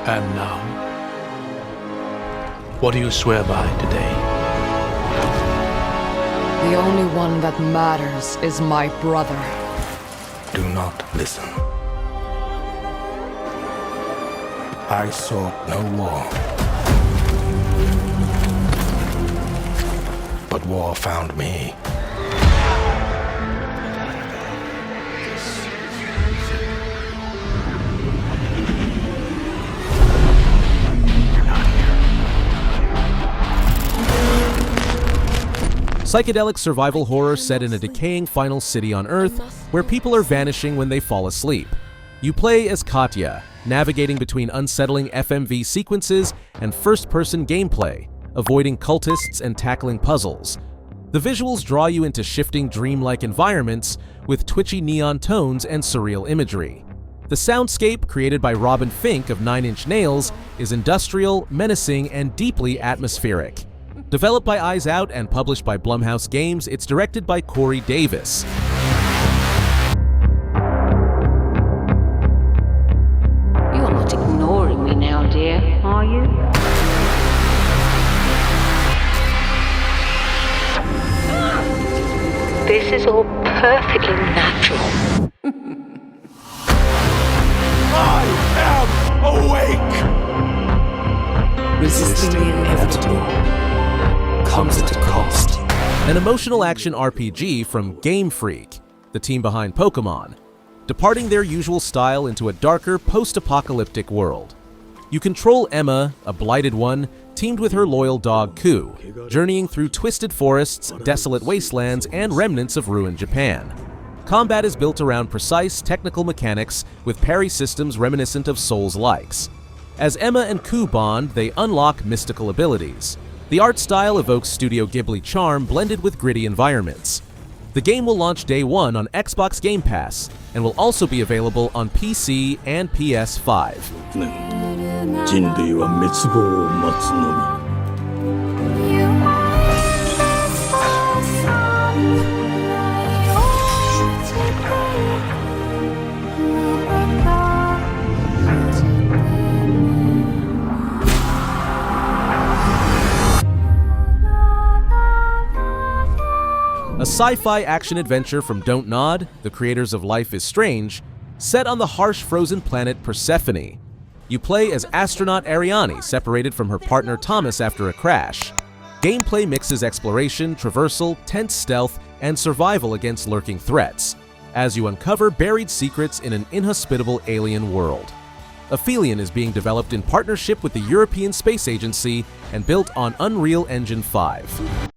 And now, what do you swear by today? The only one that matters is my brother. Do not listen. I sought no war, but war found me. Psychedelic survival horror set in a decaying final city on Earth where people are vanishing when they fall asleep. You play as Katya, navigating between unsettling FMV sequences and first-person gameplay, avoiding cultists and tackling puzzles. The visuals draw you into shifting dreamlike environments with twitchy neon tones and surreal imagery. The soundscape, created by Robin Fink of Nine Inch Nails, is industrial, menacing, and deeply atmospheric. Developed by Eyes Out and published by Blumhouse Games, it's directed by Corey Davis. You're not ignoring me now, dear, are you? This is all perfectly natural. I am awake! Resisting the inevitable comes at a cost. An emotional action RPG from Game Freak, the team behind Pokémon, departing their usual style into a darker, post-apocalyptic world. You control Emma, a blighted one, teamed with her loyal dog Ku, journeying through twisted forests, desolate wastelands, and remnants of ruined Japan. Combat is built around precise, technical mechanics with parry systems reminiscent of Souls-likes. As Emma and Ku bond, they unlock mystical abilities. The art style evokes Studio Ghibli charm blended with gritty environments. The game will launch Day 1 on Xbox Game Pass and will also be available on PC and PS5. A sci-fi action-adventure from Don't Nod, the creators of Life is Strange, set on the harsh frozen planet Persephone. You play as astronaut Ariane, separated from her partner Thomas after a crash. Gameplay mixes exploration, traversal, tense stealth, and survival against lurking threats, as you uncover buried secrets in an inhospitable alien world. Aphelion is being developed in partnership with the European Space Agency and built on Unreal Engine 5.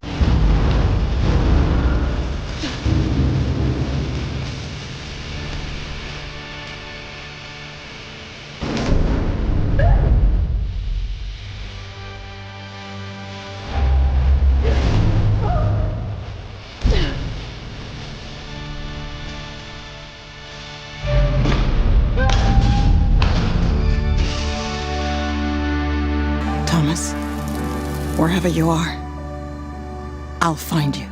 Thomas, wherever you are, I'll find you.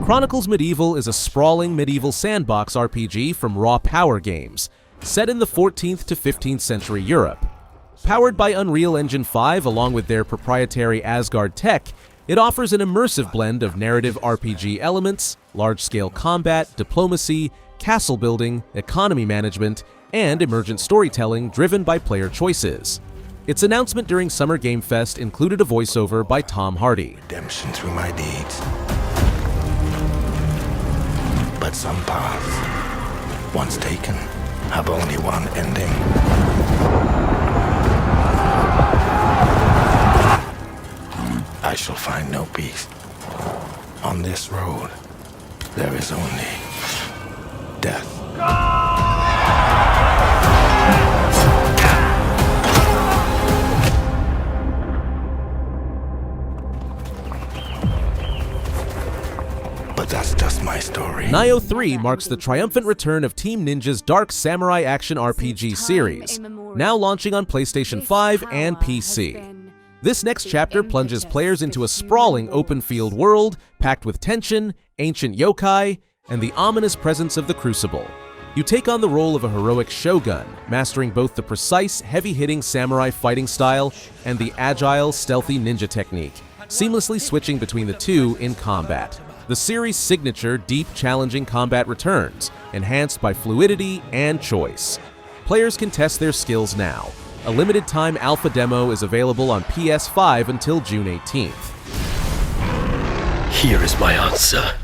Chronicles Medieval is a sprawling medieval sandbox RPG from Raw Power Games, set in the 14th to 15th century Europe. Powered by Unreal Engine 5 along with their proprietary Asgard tech, it offers an immersive blend of narrative RPG elements, large-scale combat, diplomacy, castle building, economy management, and emergent storytelling driven by player choices. Its announcement during Summer Game Fest included a voiceover by Tom Hardy. Redemption through my deeds. But some paths, once taken, have only one ending. I shall find no peace. On this road, there is only death. But that's just my story. Nioh 3 marks the triumphant return of Team Ninja's dark samurai action RPG series, now launching on PlayStation 5 and PC. This next chapter plunges players into a sprawling open-field world packed with tension, ancient yokai, and the ominous presence of the Crucible. You take on the role of a heroic shogun, mastering both the precise, heavy-hitting samurai fighting style and the agile, stealthy ninja technique, seamlessly switching between the two in combat. The series' signature, deep, challenging combat returns, enhanced by fluidity and choice. Players can test their skills now. A limited-time alpha demo is available on PS5 until June 18th. Here is my answer.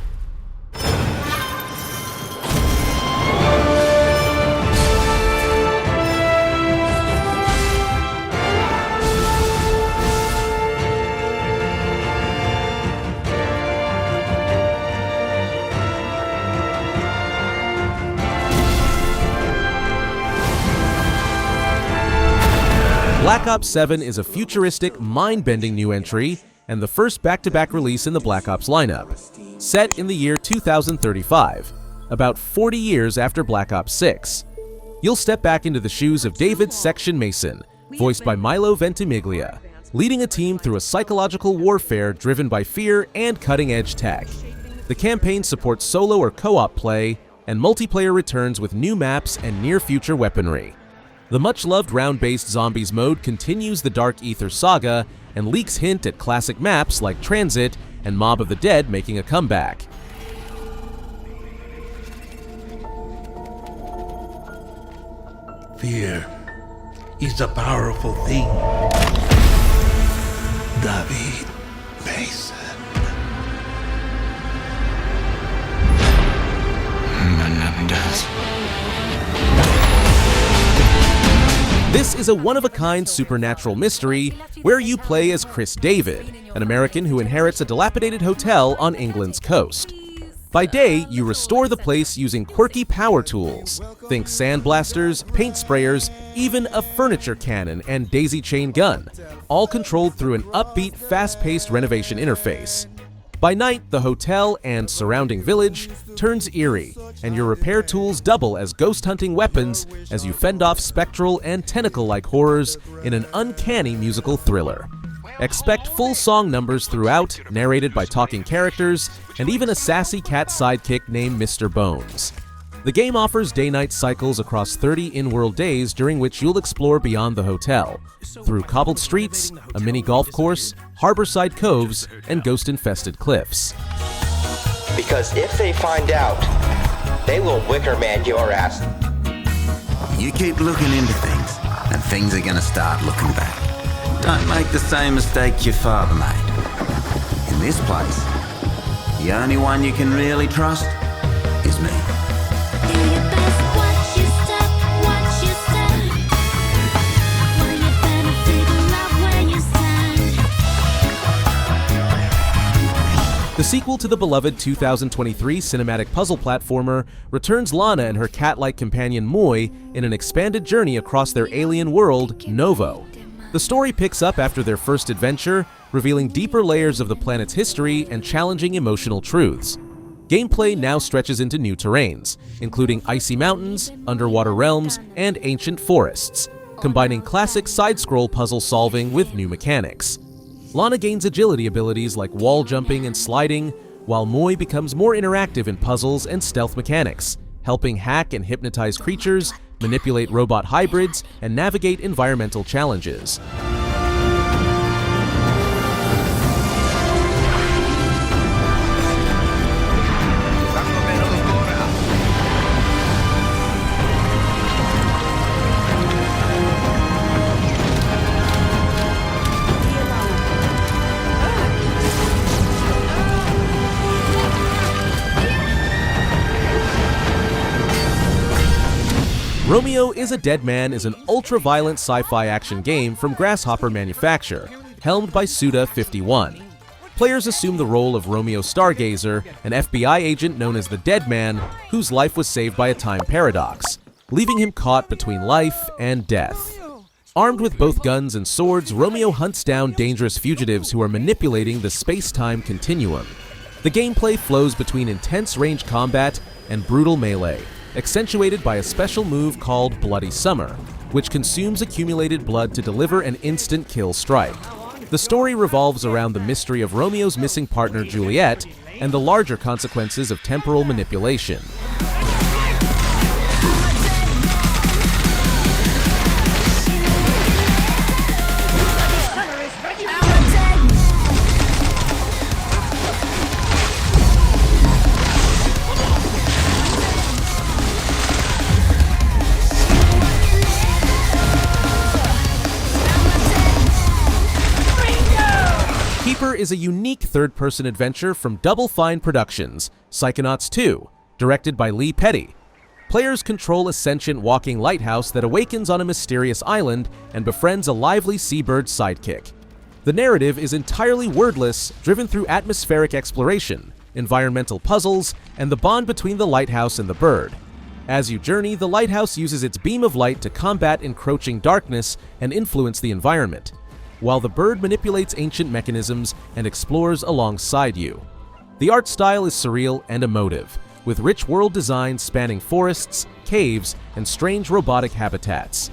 Black Ops 7 is a futuristic, mind-bending new entry and the first back-to-back release in the Black Ops lineup. Set in the year 2035, about 40 years after Black Ops 6. You'll step back into the shoes of David Section Mason, voiced by Milo Ventimiglia, leading a team through a psychological warfare driven by fear and cutting-edge tech. The campaign supports solo or co-op play, and multiplayer returns with new maps and near-future weaponry. The much-loved round-based zombies mode continues the Dark Ether saga and leaks hint at classic maps like Transit and Mob of the Dead making a comeback. Fear is a powerful thing. David Mason. Menendez. This is a one-of-a-kind supernatural mystery where you play as Chris David, an American who inherits a dilapidated hotel on England's coast. By day, you restore the place using quirky power tools. Think sandblasters, paint sprayers, even a furniture cannon and daisy chain gun, all controlled through an upbeat, fast-paced renovation interface. By night, the hotel and surrounding village turns eerie, and your repair tools double as ghost-hunting weapons as you fend off spectral and tentacle-like horrors in an uncanny musical thriller. Expect full song numbers throughout, narrated by talking characters, and even a sassy cat sidekick named Mr. Bones. The game offers day-night cycles across 30 in-world days during which you'll explore beyond the hotel, through cobbled streets, a mini golf course, harborside coves, and ghost-infested cliffs. Because if they find out, they will Wicker Man your ass. You keep looking into things, and things are gonna start looking back. Don't make the same mistake your father made. In this place, the only one you can really trust is me. The sequel to the beloved 2023 cinematic puzzle platformer returns Lana and her cat-like companion Moy in an expanded journey across their alien world, Novo. The story picks up after their first adventure, revealing deeper layers of the planet's history and challenging emotional truths. Gameplay now stretches into new terrains, including icy mountains, underwater realms, and ancient forests, combining classic side-scroll puzzle solving with new mechanics. Lana gains agility abilities like wall jumping and sliding, while Moy becomes more interactive in puzzles and stealth mechanics, helping hack and hypnotize creatures, manipulate robot hybrids, and navigate environmental challenges. Romeo is a Dead Man is an ultra-violent sci-fi action game from Grasshopper Manufacture, helmed by Suda51. Players assume the role of Romeo Stargazer, an FBI agent known as the Dead Man, whose life was saved by a time paradox, leaving him caught between life and death. Armed with both guns and swords, Romeo hunts down dangerous fugitives who are manipulating the space-time continuum. The gameplay flows between intense range combat and brutal melee, accentuated by a special move called Bloody Summer, which consumes accumulated blood to deliver an instant kill strike. The story revolves around the mystery of Romeo's missing partner Juliet and the larger consequences of temporal manipulation. is a unique third-person adventure from Double Fine Productions, Psychonauts 2, directed by Lee Petty. Players control a sentient walking lighthouse that awakens on a mysterious island and befriends a lively seabird sidekick. The narrative is entirely wordless, driven through atmospheric exploration, environmental puzzles, and the bond between the lighthouse and the bird. As you journey, the lighthouse uses its beam of light to combat encroaching darkness and influence the environment, while the bird manipulates ancient mechanisms and explores alongside you. The art style is surreal and emotive, with rich world design spanning forests, caves, and strange robotic habitats.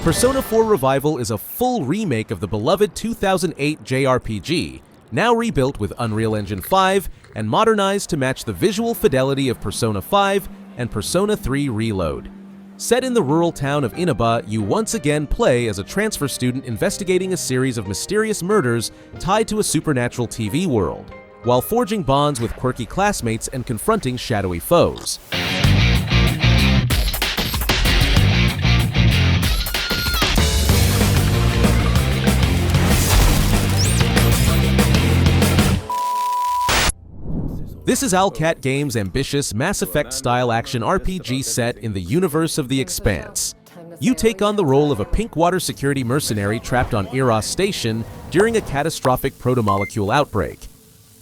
Persona 4 Revival is a full remake of the beloved 2008 JRPG, now rebuilt with Unreal Engine 5 and modernized to match the visual fidelity of Persona 5 and Persona 3 Reload. Set in the rural town of Inaba, you once again play as a transfer student investigating a series of mysterious murders tied to a supernatural TV world, while forging bonds with quirky classmates and confronting shadowy foes. This is Alcat Games' ambitious Mass Effect-style action RPG set in the universe of the Expanse. You take on the role of a Pinkwater security mercenary trapped on Eros Station during a catastrophic protomolecule outbreak.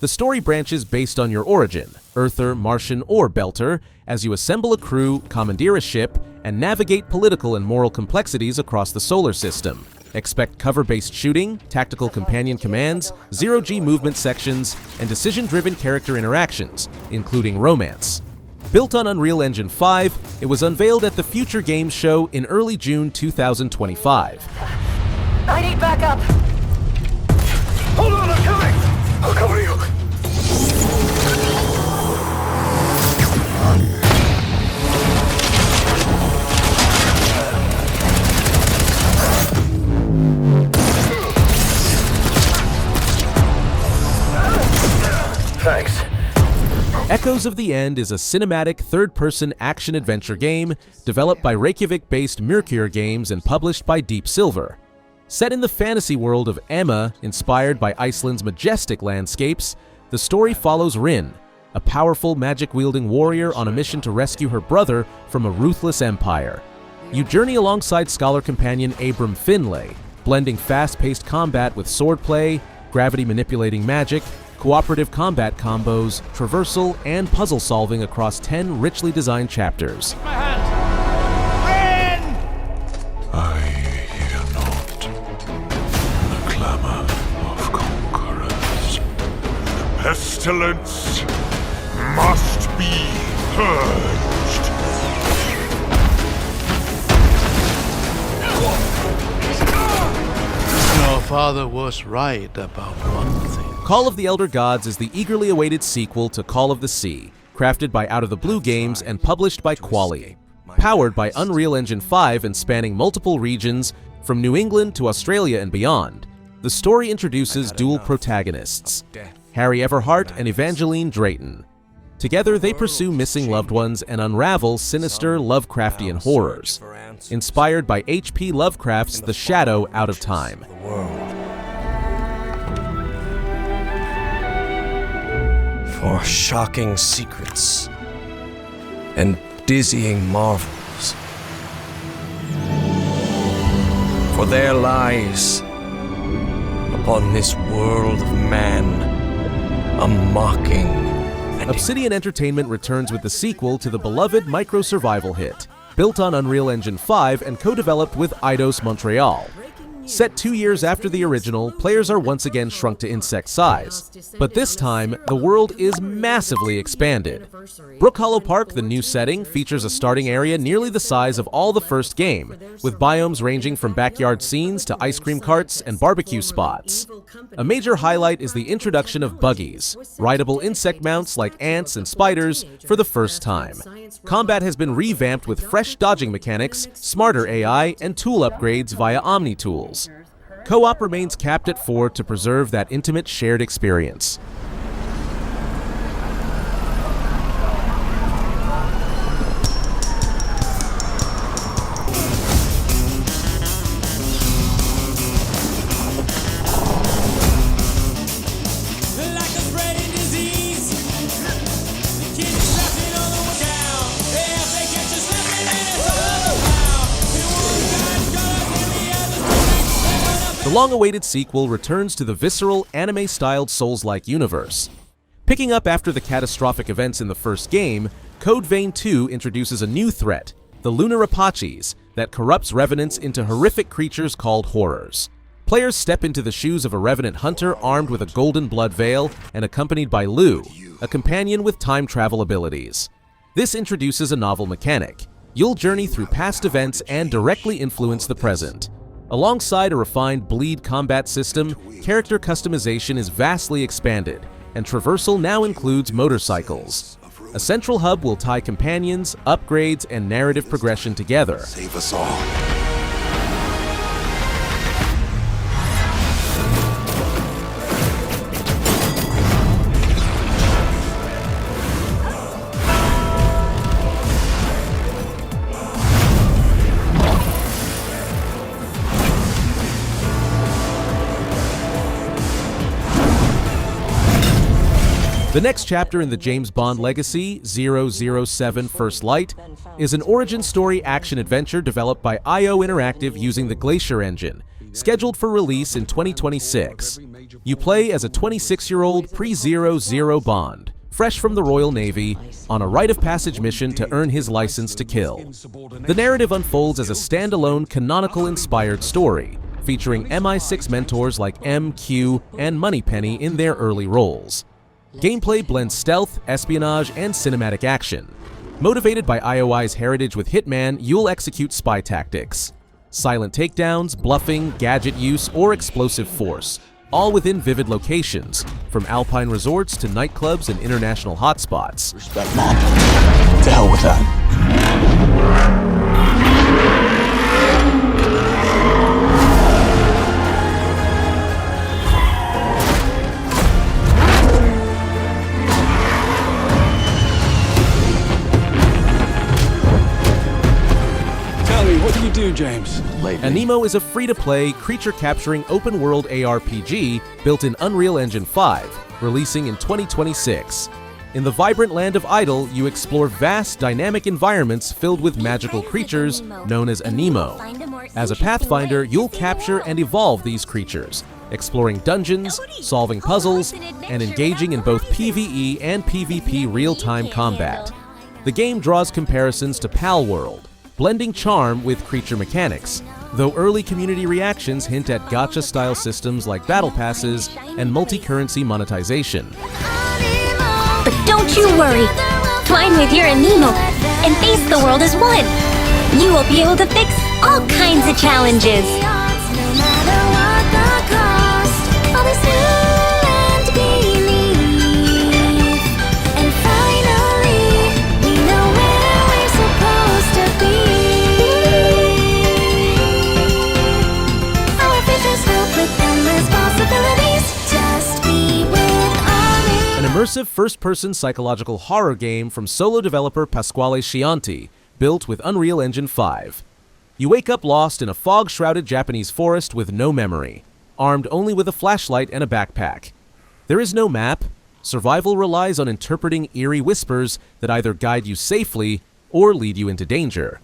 The story branches based on your origin, Earther, Martian, or Belter, as you assemble a crew, commandeer a ship, and navigate political and moral complexities across the solar system. Expect cover-based shooting, tactical companion commands, zero-G movement sections, and decision-driven character interactions, including romance. Built on Unreal Engine 5, it was unveiled at the Future Games Show in early June 2025. I need backup! Hold on, I'm coming! I'll cover you. Thanks. Echoes of the End is a cinematic third-person action-adventure game developed by Reykjavik-based Mercure Games and published by Deep Silver. Set in the fantasy world of Emma, inspired by Iceland's majestic landscapes, the story follows Rin, a powerful magic-wielding warrior on a mission to rescue her brother from a ruthless empire. You journey alongside scholar companion Abram Finlay, blending fast-paced combat with swordplay, gravity-manipulating magic, cooperative combat combos, traversal, and puzzle solving across 10 richly designed chapters. My hand! Rin! I hear not the clamor of conquerors. The pestilence must be purged. Your father was right about one thing. Call of the Elder Gods is the eagerly awaited sequel to Call of the Sea, crafted by Out of the Blue Games and published by Quali. Powered by Unreal Engine 5 and spanning multiple regions, from New England to Australia and beyond, the story introduces dual protagonists, Harry Everhart and Evangeline Drayton. Together, they pursue missing loved ones and unravel sinister Lovecraftian horrors, inspired by H.P. Lovecraft's The Shadow Out of Time. For shocking secrets and dizzying marvels. For there lies, upon this world of man, a mocking. Obsidian Entertainment returns with the sequel to the beloved micro-survival hit, built on Unreal Engine 5 and co-developed with Eidos Montreal. Set 2 years after the original, players are once again shrunk to insect size. But this time, the world is massively expanded. Brook Hollow Park, the new setting, features a starting area nearly the size of all the first game, with biomes ranging from backyard scenes to ice cream carts and barbecue spots. A major highlight is the introduction of buggies, rideable insect mounts like ants and spiders, for the first time. Combat has been revamped with fresh dodging mechanics, smarter AI, and tool upgrades via Omni tools. Co-op remains capped at 4 to preserve that intimate shared experience. The long-awaited sequel returns to the visceral, anime-styled Souls-like universe. Picking up after the catastrophic events in the first game, Code Vein 2 introduces a new threat, the Lunar Apaches, that corrupts revenants into horrific creatures called horrors. Players step into the shoes of a revenant hunter armed with a golden blood veil and accompanied by Lu, a companion with time travel abilities. This introduces a novel mechanic. You'll journey through past events and directly influence the present. Alongside a refined bleed combat system, character customization is vastly expanded, and traversal now includes motorcycles. A central hub will tie companions, upgrades, and narrative progression together. Save us all. The next chapter in the James Bond legacy, 007 First Light, is an origin story action-adventure developed by IO Interactive using the Glacier engine, scheduled for release in 2026. You play as a 26-year-old pre-000 Bond, fresh from the Royal Navy, on a rite-of-passage mission to earn his license to kill. The narrative unfolds as a standalone, canonical-inspired story, featuring MI6 mentors like M, Q, and Moneypenny in their early roles. Gameplay blends stealth, espionage, and cinematic action. Motivated by IOI's heritage with Hitman, you'll execute spy tactics. Silent takedowns, bluffing, gadget use, or explosive force, all within vivid locations, from alpine resorts to nightclubs and international hotspots. Respect, Mom. To hell with that. What do you do, James? Aniimo is a free-to-play, creature-capturing open-world ARPG built in Unreal Engine 5, releasing in 2026. In the vibrant land of Idle, you explore vast, dynamic environments filled with magical creatures known as Aniimo. As a pathfinder, you'll capture and evolve these creatures, exploring dungeons, solving puzzles, and engaging in both PvE and PvP real-time combat. The game draws comparisons to Palworld, blending charm with creature mechanics, though early community reactions hint at gacha-style systems like battle passes and multi-currency monetization. But don't you worry. Twine with your Aniimo and face the world as one. You will be able to fix all kinds of challenges. Immersive first-person psychological horror game from solo developer Pasquale Scianti, built with Unreal Engine 5. You wake up lost in a fog-shrouded Japanese forest with no memory, armed only with a flashlight and a backpack. There is no map. Survival relies on interpreting eerie whispers that either guide you safely or lead you into danger.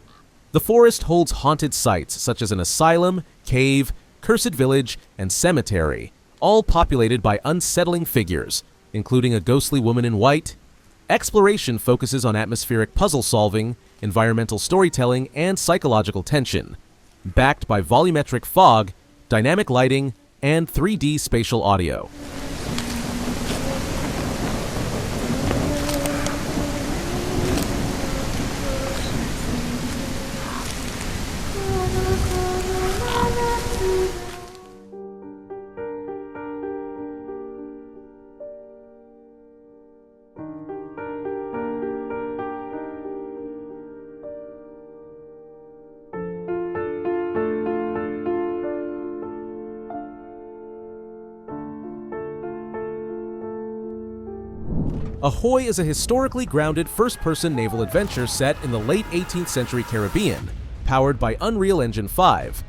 The forest holds haunted sites such as an asylum, cave, cursed village, and cemetery, all populated by unsettling figures, including a ghostly woman in white. Exploration focuses on atmospheric puzzle solving, environmental storytelling, and psychological tension. Backed by volumetric fog, dynamic lighting, and 3D spatial audio. Ahoy is a historically grounded first-person naval adventure set in the late 18th century Caribbean, powered by Unreal Engine 5.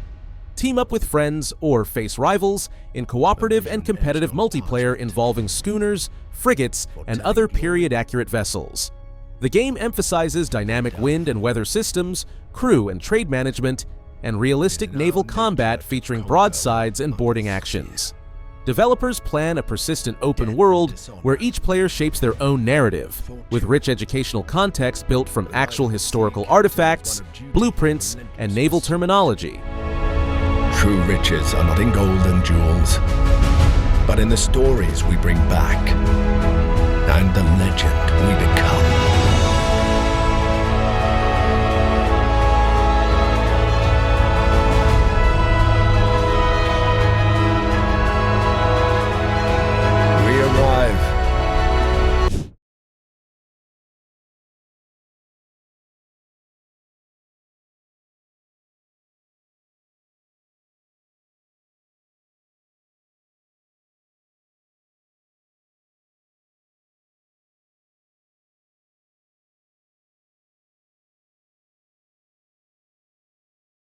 Team up with friends or face rivals in cooperative and competitive multiplayer involving schooners, frigates, and other period-accurate vessels. The game emphasizes dynamic wind and weather systems, crew and trade management, and realistic naval combat featuring broadsides and boarding actions. Developers plan a persistent open world where each player shapes their own narrative, with rich educational context built from actual historical artifacts, blueprints, and naval terminology. True riches are not in gold and jewels, but in the stories we bring back, and the legend